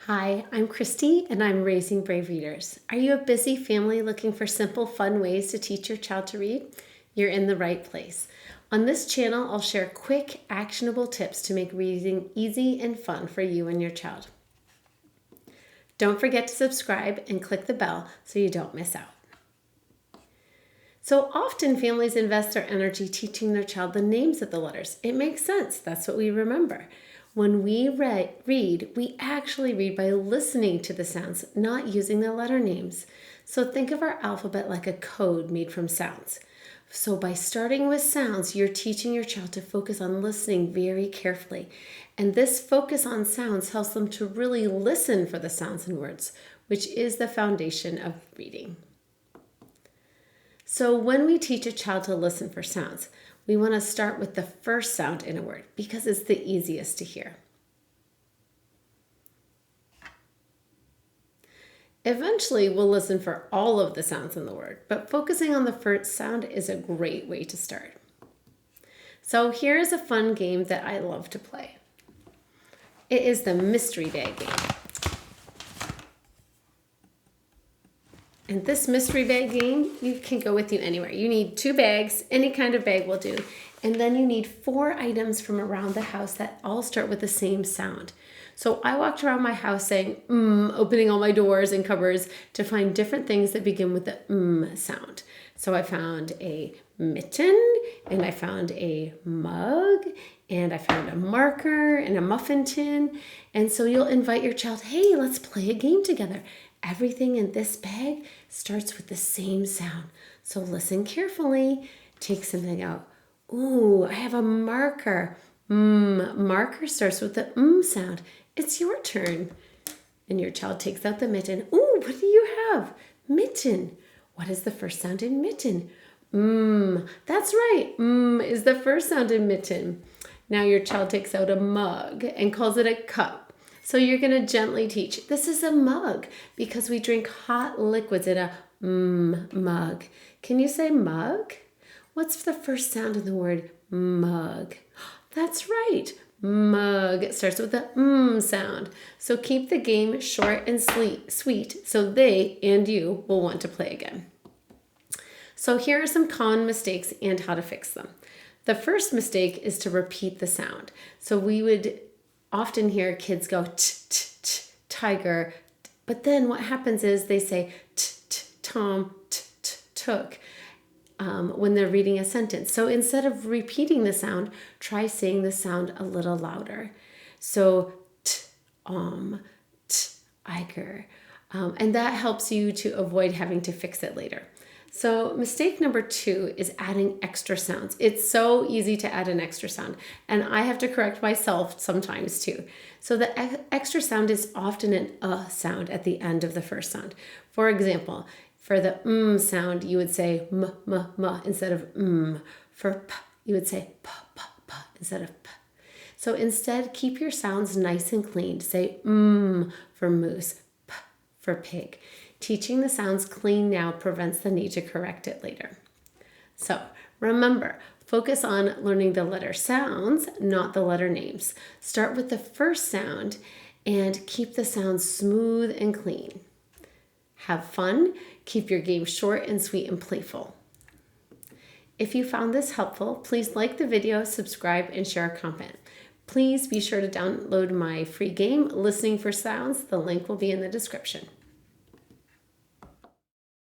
Hi, I'm Christy and I'm Raising Brave Readers. Are you a busy family looking for simple, fun ways to teach your child to read? You're in the right place. On this channel, I'll share quick, actionable tips to make reading easy and fun for you and your child. Don't forget to subscribe and click the bell so you don't miss out. So often families invest their energy teaching their child the names of the letters. It makes sense. That's what we remember. When we read, we actually read by listening to the sounds, not using the letter names. So think of our alphabet like a code made from sounds. So by starting with sounds, you're teaching your child to focus on listening very carefully. And this focus on sounds helps them to really listen for the sounds and words, which is the foundation of reading. So when we teach a child to listen for sounds, we want to start with the first sound in a word because it's the easiest to hear. Eventually, we'll listen for all of the sounds in the word, but focusing on the first sound is a great way to start. So here's a fun game that I love to play. It is the mystery bag game. And this mystery bag game, you can go with you anywhere. You need 2 bags, any kind of bag will do. And then you need 4 items from around the house that all start with the same sound. So I walked around my house saying, opening all my doors and cupboards to find different things that begin with the sound. So I found a mitten, and I found a mug, and I found a marker and a muffin tin. And so you'll invite your child, hey, let's play a game together. Everything in this bag starts with the same sound. So listen carefully. Take something out. Ooh, I have a marker. Marker starts with the sound. It's your turn. And your child takes out the mitten. Ooh, what do you have? Mitten. What is the first sound in mitten? That's right. Is the first sound in mitten. Now your child takes out a mug and calls it a cup. So you're going to gently teach. This is a mug because we drink hot liquids in a mug. Can you say mug? What's the first sound in the word mug? That's right. Mug. It starts with the sound. So keep the game short and sweet so they and you will want to play again. So here are some common mistakes and how to fix them. The first mistake is to repeat the sound. So we would often hear kids go tiger, but then what happens is they say Tom took when they're reading a sentence. So instead of repeating the sound, try saying the sound a little louder. So tiger, and that helps you to avoid having to fix it later. So mistake number 2 is adding extra sounds. It's so easy to add an extra sound, and I have to correct myself sometimes too. So the extra sound is often an sound at the end of the first sound. For example, for the sound, you would say m instead of For p, you would say p instead of p. So instead, keep your sounds nice and clean. Say for moose, p for pig. Teaching the sounds clean now prevents the need to correct it later. So remember, focus on learning the letter sounds, not the letter names. Start with the first sound and keep the sounds smooth and clean. Have fun. Keep your game short and sweet and playful. If you found this helpful, please like the video, subscribe, and share a comment. Please be sure to download my free game, Listening for Sounds. The link will be in the description.